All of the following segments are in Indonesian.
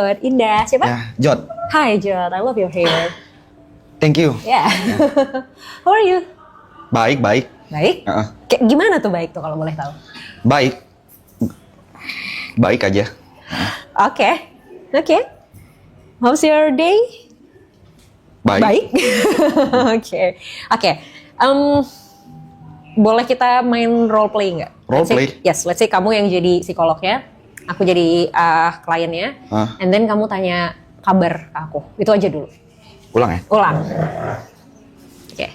Jod. Indah. Siapa? Ya, Jod. Hi Jod, I love your hair. Thank you. Yeah. How are you? Baik. Baik? Kayak gimana tuh baik tuh kalau boleh tahu? Baik. Baik aja. Oke. How's your day? Baik. Oke. Boleh kita main role play nggak? Role play? Yes, let's say kamu yang jadi psikolognya, aku jadi kliennya, and then kamu tanya kabar ke aku. Itu aja dulu. Ulang ya? Ulang. Oke.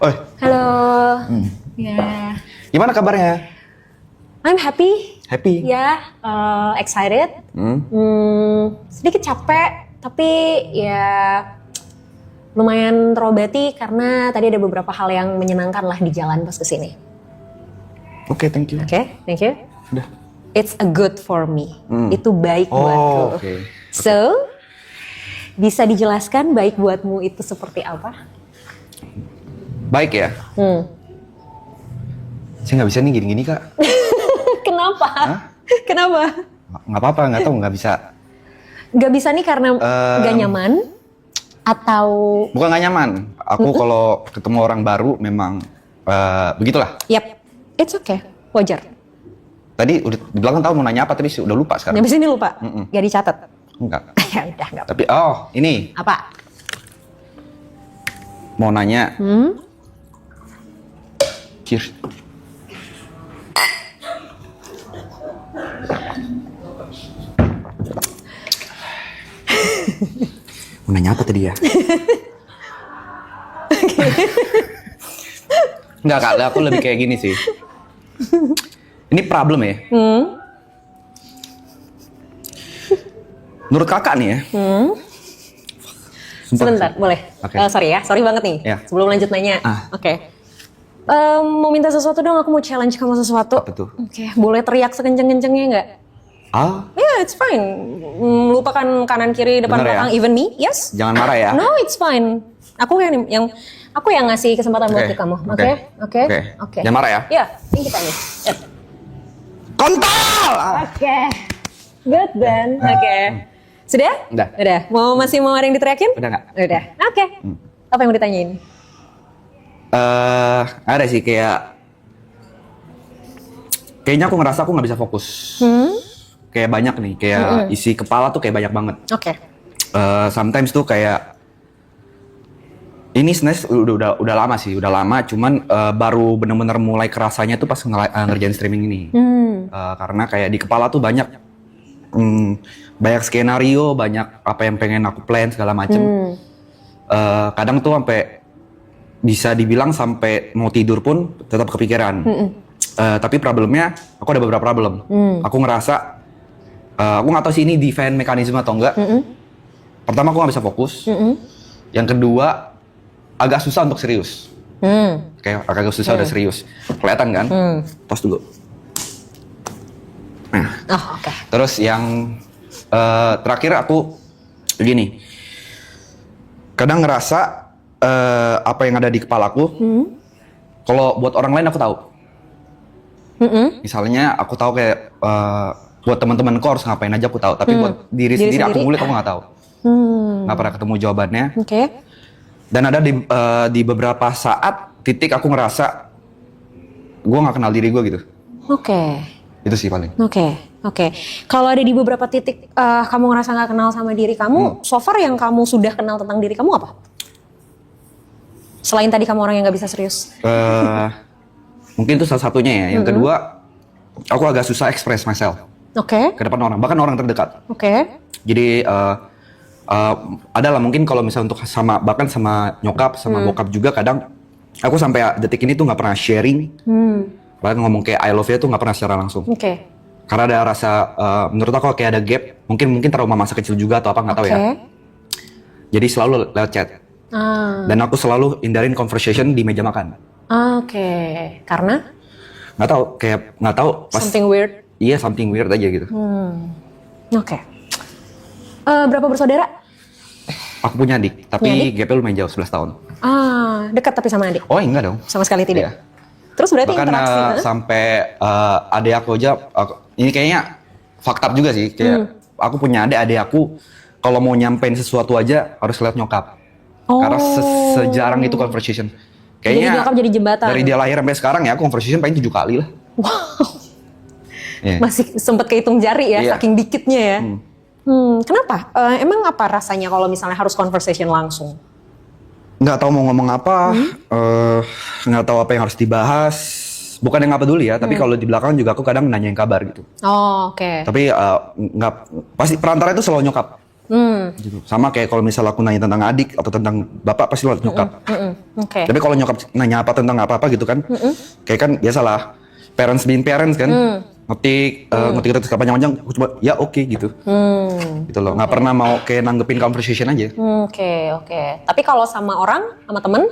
Oi. Halo. Ya. Gimana kabarnya? I'm happy. Happy? Ya, excited. Sedikit capek, tapi ya lumayan terobati karena tadi ada beberapa hal yang menyenangkan lah di jalan pas kesini. Oke, thank you. Oke, thank you. Udah. It's a good for me. Itu baik buatku. Oke. So, bisa dijelaskan baik buatmu itu seperti apa? Baik ya? Saya nggak bisa nih gini-gini, Kak. Kenapa? Hah? Kenapa? Nggak apa-apa, nggak tahu, nggak bisa. Gak bisa nih karena gak nyaman? Atau... Bukan nggak nyaman. Aku kalau ketemu orang baru memang begitulah. Yap, it's okay. Wajar. Tadi udah di belakang tahu mau nanya apa, tapi udah lupa sekarang. Habis ini lupa? Gak dicatat? Enggak. Ya udah, gak apa. Tapi, ini. Apa? Mau nanya. Cheers. Mau nanya apa tadi ya? Enggak, Kak, aku lebih kayak gini sih. Ini problem ya. Menurut kakak nih ya. Sebentar, boleh? Oke. Sorry banget nih. Ya. Sebelum lanjut nanya. Oke. Mau minta sesuatu dong, aku mau challenge kamu sesuatu. Apa tuh? Oke, boleh teriak sekenceng-kencengnya nggak? Yeah, it's fine. Lupakan kanan kiri depan Bener ya? belakang, even me, yes? Jangan marah ya. No, it's fine. Aku yang ngasih kesempatan buat Oke, ke kamu. oke. Oke. Jangan marah ya. Iya, ini kita nih. Yep. Kontol! Oke. Good then. Oke. Sudah? Udah. Masih mau ada yang diteriakin? Udah nggak? Udah. Oke. Apa yang mau ditanyain? Ada sih kayaknya aku ngerasa aku nggak bisa fokus. Kayak banyak nih, kayak isi kepala tuh kayak banyak banget. Oke. Sometimes tuh kayak ini sebenarnya udah lama sih, cuman baru bener-bener mulai kerasanya tuh pas ngerjain streaming ini. Karena kayak di kepala tuh banyak skenario, banyak apa yang pengen aku plan segala macem. Kadang tuh sampai bisa dibilang sampai mau tidur pun tetap kepikiran. Tapi problemnya, aku ada beberapa problem. Aku ngerasa, aku nggak tahu sih ini defense mekanisme atau enggak. Pertama, aku nggak bisa fokus. Yang kedua, agak susah untuk serius. Kayak agak susah udah serius. Kelihatan kan? Tos dulu. Nah, Oke. terus yang terakhir aku begini. Kadang ngerasa apa yang ada di kepalaku, kalau buat orang lain aku tahu. Misalnya aku tahu kayak buat teman-temanku harus ngapain aja aku tahu, tapi buat diri sendiri aku ngulik aku nggak tahu. Nggak pernah ketemu jawabannya. Oke. Dan ada di beberapa saat titik aku ngerasa gue nggak kenal diri gue gitu. Oke. Itu sih paling. Oke. Kalau ada di beberapa titik kamu ngerasa nggak kenal sama diri kamu, so far yang kamu sudah kenal tentang diri kamu apa? Selain tadi kamu orang yang nggak bisa serius. Mungkin itu salah satunya ya. Yang kedua, aku agak susah express myself. Oke. Ke depan orang, bahkan orang terdekat. Oke. Jadi adalah mungkin kalau misalnya untuk bahkan sama nyokap, sama bokap juga kadang aku sampai detik ini tuh nggak pernah sharing. Bahkan ngomong kayak I love you tuh nggak pernah secara langsung. Oke. Karena ada rasa, menurut aku kayak ada gap. Mungkin trauma masa kecil juga atau apa nggak tahu ya. Jadi selalu lewat chat. Dan aku selalu hindarin conversation di meja makan. Oke. Karena? Nggak tahu. Something weird. Iya, something weird aja gitu. Oke. Berapa bersaudara? Aku punya adik, tapi gapnya lumayan jauh, 11 tahun. Dekat tapi sama adik? Oh enggak dong. Sama sekali tidak? Iya. Terus berarti bahkan interaksi? sampai adik aku aja, ini kayaknya fucked up juga sih. Kayak aku punya adik aku kalau mau nyampein sesuatu aja harus lihat nyokap. Karena sejarang itu conversation. Kayaknya jadi nyokap jadi jembatan. Dari dia lahir sampai sekarang ya aku conversation paling 7 kali lah. Wow. Yeah. Masih sempet kehitung jari ya, saking dikitnya ya. Kenapa? Emang apa rasanya kalau misalnya harus conversation langsung? Nggak tahu mau ngomong apa, nggak tahu apa yang harus dibahas. Bukan yang nggak peduli ya, tapi kalau di belakang juga aku kadang nanyain kabar gitu. Oh, oke. Tapi nggak, pasti perantara itu selalu nyokap. Gitu. Sama kayak kalau misalnya aku nanya tentang adik atau tentang bapak pasti lewat nyokap. Okay. Tapi kalau nyokap nanya apa tentang apa gitu kan, kayak kan biasalah parents being parents kan, ngetik terus panjang-panjang, aku coba ya oke gitu. Gitu loh, nggak pernah mau kayak nanggepin conversation aja. Oke. Tapi kalau sama orang, sama temen?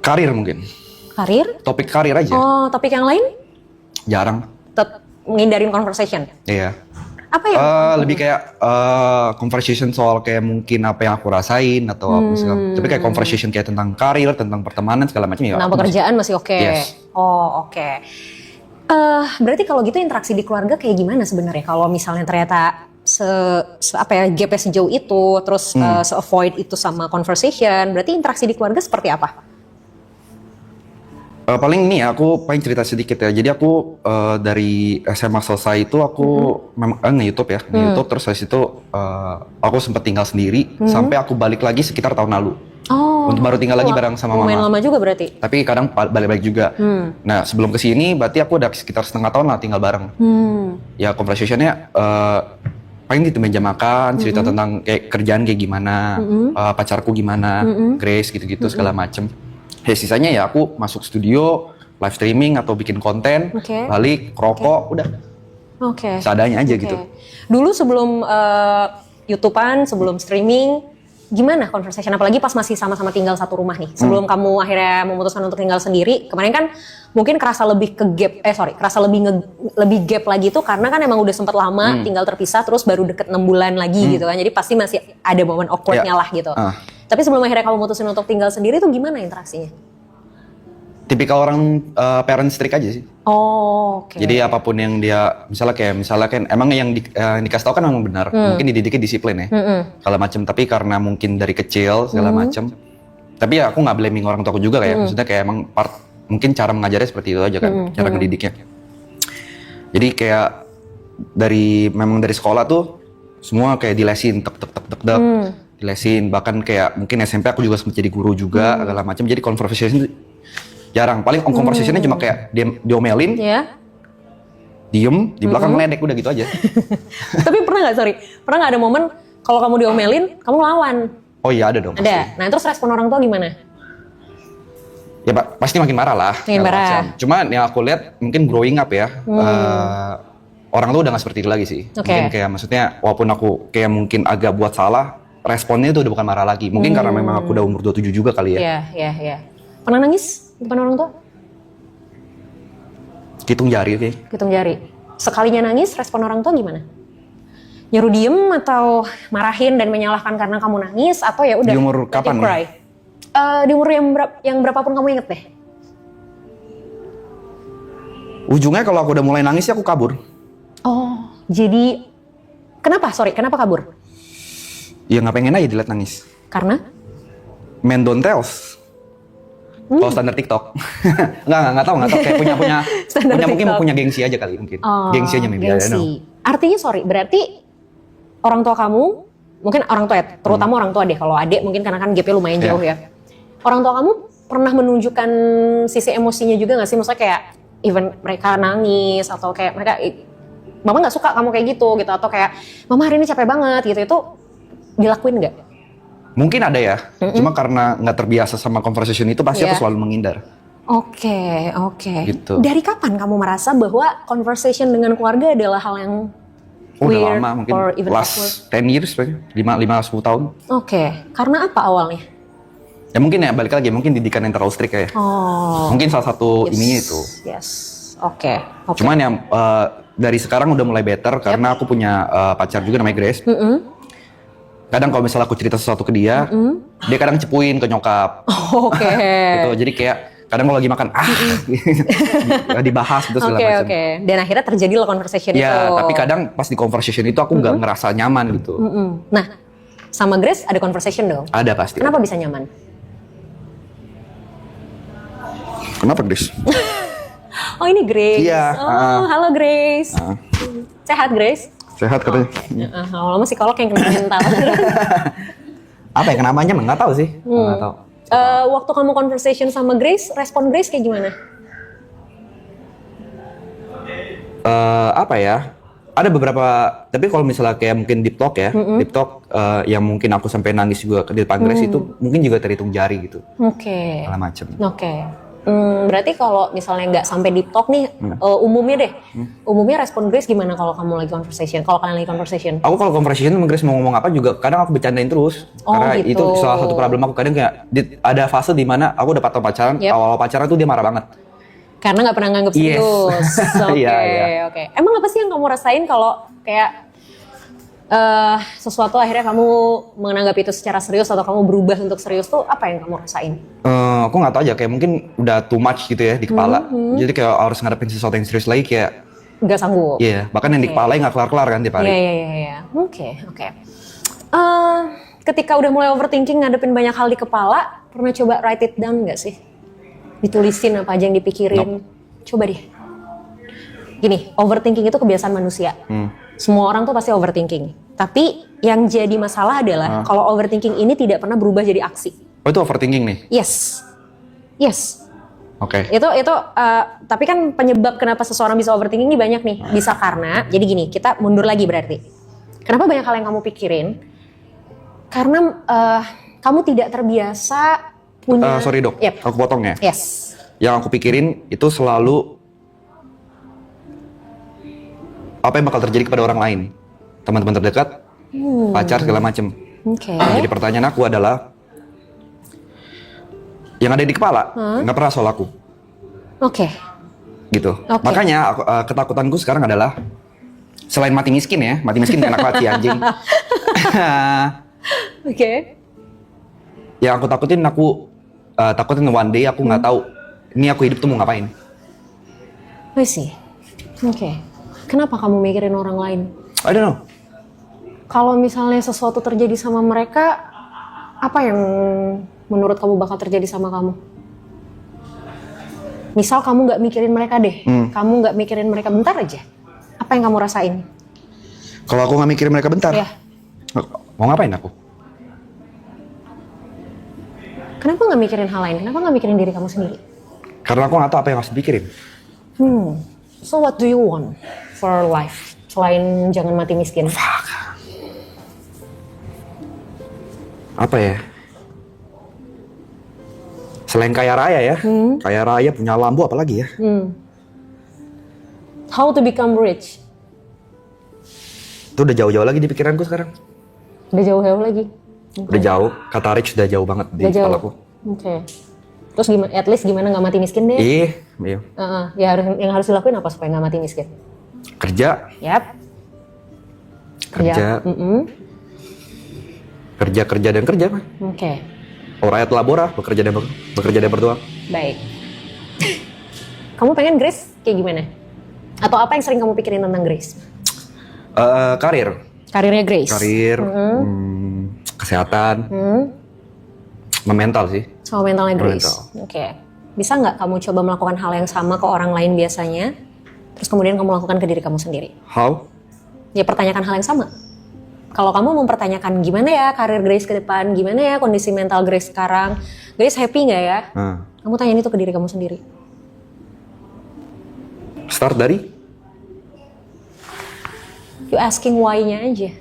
Karir mungkin. Karir? Topik karir aja. Oh, topik yang lain? Jarang. Tetap menghindarin conversation? Iya. Apa ya? Lebih kayak conversation soal kayak mungkin apa yang aku rasain atau apa segala. Tapi kayak conversation kayak tentang karir, tentang pertemanan segala macam ya. Tentang pekerjaan masih oke. Yes. Oh, oke. Berarti kalau gitu interaksi di keluarga kayak gimana sebenarnya? Kalau misalnya ternyata gapnya sejauh itu, terus se-avoid itu sama conversation, berarti interaksi di keluarga seperti apa? Paling ini ya, aku paling cerita sedikit ya. Jadi aku dari SMA selesai itu aku memang nge-YouTube ya, nge-YouTube terus habis itu aku sempat tinggal sendiri sampai aku balik lagi sekitar tahun lalu. Oh. Baru tinggal lagi bareng sama mama. Lumayan lama juga berarti. Tapi kadang balik-balik juga. Nah sebelum kesini berarti aku udah sekitar setengah tahun lah tinggal bareng. Ya conversation-nya paling di meja makan, cerita tentang kayak kerjaan kayak gimana, pacarku gimana, Grace gitu-gitu segala macem. Ya sisanya ya aku masuk studio, live streaming atau bikin konten, balik, rokok, udah. Seadanya aja gitu. Dulu sebelum YouTube-an, sebelum streaming, gimana conversation? Apalagi pas masih sama-sama tinggal satu rumah nih. Sebelum kamu akhirnya memutuskan untuk tinggal sendiri, kemarin kan mungkin kerasa lebih kerasa lebih gap lagi tuh karena kan emang udah sempat lama tinggal terpisah, terus baru deket 6 bulan lagi gitu kan. Jadi pasti masih ada momen awkward-nya lah gitu. Tapi sebelum akhirnya kamu mutusin untuk tinggal sendiri tuh gimana interaksinya? Tipikal orang parent strict aja sih. Oh, oke. Jadi apapun yang dia, misalnya kan emang yang dikasih tau kan memang benar. Mungkin dididiknya disiplin ya, segala macam. Tapi karena mungkin dari kecil segala macam. Tapi ya aku nggak blaming orang tuaku juga kayak, maksudnya kayak emang mungkin cara mengajarnya seperti itu aja kan, cara ngedidiknya. Jadi kayak memang dari sekolah tuh semua kayak dilesin, tek. Dilesin, bahkan kayak mungkin SMP aku juga sempat jadi guru juga, segala macam. Jadi conversation jarang. Paling conversationnya cuma kayak diomelin, diem, di belakang ngeledek, udah gitu aja. Tapi pernah nggak ada momen kalau kamu diomelin, kamu lawan? Oh iya ada dong. Ada. Pasti. Nah terus respon orang tua gimana? Ya pasti makin marah lah. Makin marah. Cuma yang aku lihat mungkin growing up ya, orang tuh udah nggak seperti itu lagi sih. Mungkin kayak maksudnya walaupun aku kayak mungkin agak buat salah, responnya itu udah bukan marah lagi. Mungkin karena memang aku udah umur 27 juga kali ya. Iya. Pernah nangis depan orang tua? Hitung jari oke. Hitung jari. Sekalinya nangis, respon orang tua gimana? Nyuruh diem atau marahin dan menyalahkan karena kamu nangis atau ya udah? Di umur kapan nih? Di umur yang berapapun kamu inget deh. Ujungnya kalau aku udah mulai nangis ya aku kabur. Oh, jadi kenapa kabur? Ya nggak pengen aja dilihat nangis. Karena? Men don't tells. Kalau standar TikTok. Nggak tahu kayak punya mungkin punya gengsi aja kali mungkin. Gengsi aja maybe. Gengsi. Artinya berarti orang tua kamu, mungkin orang tua ya, terutama orang tua deh, kalau adik mungkin karena kan gapnya lumayan jauh ya. Orang tua kamu pernah menunjukkan sisi emosinya juga nggak sih? Maksudnya kayak even mereka nangis atau kayak mereka, mama nggak suka kamu kayak gitu atau kayak mama hari ini capek banget gitu, itu dilakuin nggak? Mungkin ada ya, cuma karena nggak terbiasa sama conversation itu pasti aku selalu menghindar. Oke. Gitu. Dari kapan kamu merasa bahwa conversation dengan keluarga adalah hal yang weird, udah lama, mungkin last 10 years, 5-10 tahun. Oke. Karena apa awalnya? Ya mungkin ya balik lagi, mungkin didikan yang terlalu strict kayak. Mungkin salah satu ininya itu. Oke. Cuman yang dari sekarang udah mulai better karena aku punya pacar juga namanya Grace. Kadang kalau misalnya aku cerita sesuatu ke dia, dia kadang cepuin ke nyokap. Oke. Gitu. Jadi kayak kadang kalau lagi makan dibahas gitu segala macam. Oke. Dan akhirnya terjadi conversation itu. Ya, tapi kadang pas di conversation itu aku nggak ngerasa nyaman gitu. Nah, sama Grace ada conversation dong? Ada pasti. Kenapa bisa nyaman? Kenapa, Grace? Oh, ini Grace. Iya. Halo Grace. Sehat Grace? Sehat katanya. Lama psikolog yang kena mental. Apa ya kenamanya? Nggak tahu sih. Nggak tahu. Waktu kamu conversation sama Grace, respon Grace kayak gimana? Apa ya? Ada beberapa, tapi kalau misalnya kayak mungkin deep talk ya, deep talk yang mungkin aku sampai nangis juga di depan Grace itu mungkin juga terhitung jari gitu. Oke. Segala macam. Oke. Berarti kalau misalnya nggak sampai deep talk nih, umumnya deh, umumnya respon Grace gimana kalau kamu lagi conversation? Kalau kalian lagi conversation? Aku kalau conversation sama Grace mau ngomong apa juga, kadang aku bercandain terus. Oh, karena gitu. itu salah satu problem aku. Kadang kayak ada fase di mana aku udah pacaran, awal pacaran tuh dia marah banget. Karena nggak pernah nganggep serius. Oke. Iya. Emang apa sih yang kamu rasain kalau kayak sesuatu akhirnya kamu menganggap itu secara serius atau kamu berubah untuk serius tuh apa yang kamu rasain? Aku nggak tahu aja, kayak mungkin udah too much gitu ya di kepala. Jadi kayak harus ngadepin sesuatu yang serius lagi kayak nggak sanggup. iya, bahkan yang di kepala nggak kelar-kelar kan tiap hari. Iya. Oke. Ketika udah mulai overthinking ngadepin banyak hal di kepala, pernah coba write it down nggak sih? Ditulisin apa aja yang dipikirin. Coba deh. Gini, overthinking itu kebiasaan manusia. Semua orang tuh pasti overthinking. Tapi yang jadi masalah adalah kalau overthinking ini tidak pernah berubah jadi aksi. Oh itu overthinking nih? Yes. Oke. Itu tapi kan penyebab kenapa seseorang bisa overthinking ini banyak nih. Bisa karena, jadi gini, kita mundur lagi berarti. Kenapa banyak hal yang kamu pikirin? Karena kamu tidak terbiasa punya... Sorry dok, aku potong ya. Yes. Yang aku pikirin itu selalu apa yang bakal terjadi kepada orang lain, teman-teman terdekat, pacar segala macem. Oke. Jadi pertanyaan aku adalah, yang ada di kepala nggak pernah soal aku. Oke. Gitu. Makanya ketakutanku sekarang adalah selain mati miskin ya, mati miskin enak banget sih anjing. Oke. Yang aku takutin one day aku nggak tahu ini aku hidup tuh mau ngapain. I see. Oke. Kenapa kamu mikirin orang lain? I don't know. Kalau misalnya sesuatu terjadi sama mereka, apa yang menurut kamu bakal terjadi sama kamu? Misal kamu nggak mikirin mereka deh, kamu nggak mikirin mereka bentar aja, apa yang kamu rasain? Kalau aku nggak mikirin mereka bentar, Ya. mau ngapain aku? Kenapa nggak mikirin hal lain? Kenapa nggak mikirin diri kamu sendiri? Karena aku nggak tahu apa yang harus dipikirin. So what do you want for life? Selain jangan mati miskin. Apa ya? Selain kaya raya ya, kaya raya punya lambu apalagi ya? How to become rich? Itu udah jauh-jauh lagi di pikiranku sekarang. Udah jauh-jauh lagi. Udah jauh, kata rich udah jauh banget di Udah jauh. kepalaku. Oke. Terus gimana? At least gimana nggak mati miskin deh? Iya. Ya yang harus dilakuin apa supaya nggak mati miskin? Kerja. Yap. Kerja. Kerja dan kerja. Oke. Oh, rakyat labora, bekerja dan berdoa. Baik. Kamu pengen Grace kayak gimana? Atau apa yang sering kamu pikirin tentang Grace? Karir. Karirnya Grace. Karir, kesehatan, mental sih. Sama mentalnya Grace. Mental. Oke. Bisa nggak kamu coba melakukan hal yang sama ke orang lain biasanya, terus kemudian kamu lakukan ke diri kamu sendiri? How? Ya pertanyakan hal yang sama. Kalau kamu mempertanyakan gimana ya karir Grace ke depan, gimana ya kondisi mental Grace sekarang, Grace happy nggak ya? Kamu tanyain itu ke diri kamu sendiri. Start dari? You asking why-nya aja.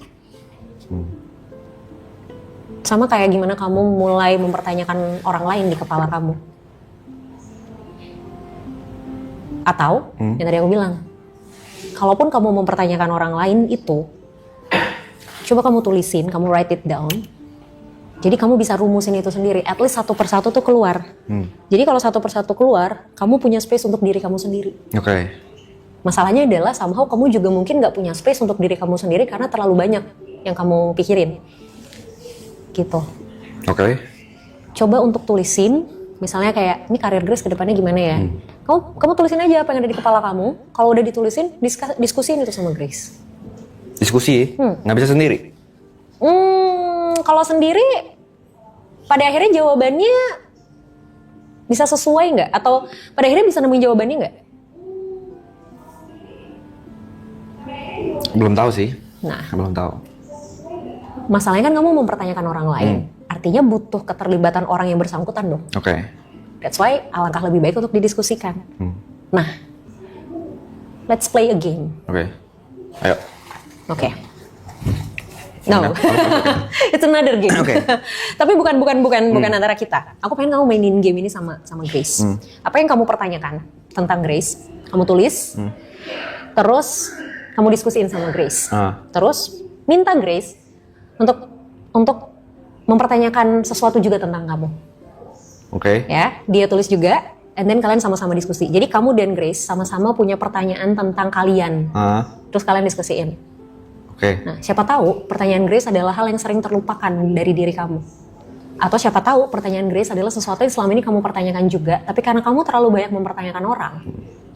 Sama kayak gimana kamu mulai mempertanyakan orang lain di kepala kamu. Atau, yang tadi aku bilang, kalaupun kamu mempertanyakan orang lain itu, coba kamu tulisin, kamu write it down. Jadi kamu bisa rumusin itu sendiri, at least satu persatu tuh keluar. Jadi kalau satu persatu keluar, kamu punya space untuk diri kamu sendiri. Oke. Masalahnya adalah somehow kamu juga mungkin gak punya space untuk diri kamu sendiri karena terlalu banyak yang kamu pikirin. Gitu. Oke. Coba untuk tulisin, Misalnya kayak, ini karir Grace ke depannya gimana ya? Kamu tulisin aja apa yang ada di kepala kamu. Kalau udah ditulisin, diskusiin itu sama Grace. Diskusi? Nggak bisa sendiri? Kalau sendiri, pada akhirnya jawabannya bisa sesuai nggak? Atau pada akhirnya bisa nemuin jawabannya nggak? Belum tahu sih. Nah, Belum tahu. masalahnya kan kamu mempertanyakan orang lain. Artinya butuh keterlibatan orang yang bersangkutan dong. Oke. That's why alangkah lebih baik untuk didiskusikan. Nah, let's play a game. Oke. Ayo. Oke. No, it's another game. Oke. Tapi bukan antara kita. Aku pengen kamu mainin game ini sama Grace. Apa yang kamu pertanyakan tentang Grace, kamu tulis. Terus kamu diskusiin sama Grace. Terus minta Grace untuk mempertanyakan sesuatu juga tentang kamu. Oke. Ya, dia tulis juga, and then kalian sama-sama diskusi. Jadi kamu dan Grace sama-sama punya pertanyaan tentang kalian. Terus kalian diskusiin. Oke. Nah, siapa tahu pertanyaan Grace adalah hal yang sering terlupakan dari diri kamu. Atau siapa tahu pertanyaan Grace adalah sesuatu yang selama ini kamu pertanyakan juga, tapi karena kamu terlalu banyak mempertanyakan orang,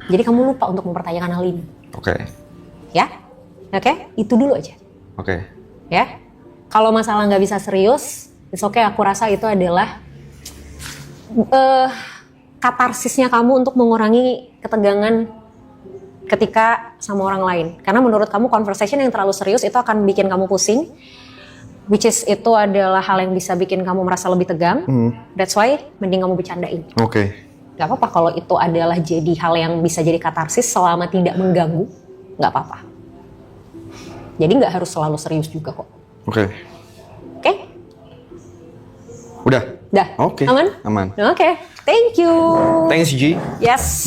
jadi kamu lupa untuk mempertanyakan hal ini. Oke. Ya? Oke? Itu dulu aja. Oke. Ya? Kalau masalah nggak bisa serius, it's okay, aku rasa itu adalah katarsisnya kamu untuk mengurangi ketegangan ketika sama orang lain. Karena menurut kamu conversation yang terlalu serius itu akan bikin kamu pusing, which is itu adalah hal yang bisa bikin kamu merasa lebih tegang. That's why mending kamu bercandain. Oke. Gak apa-apa kalau itu adalah jadi hal yang bisa jadi katarsis selama tidak mengganggu, gak apa-apa. Jadi gak harus selalu serius juga kok. Oke. Oke? Udah? Dah? Oke. Aman? Aman. Oke. Thank you. Thanks, G. Yes.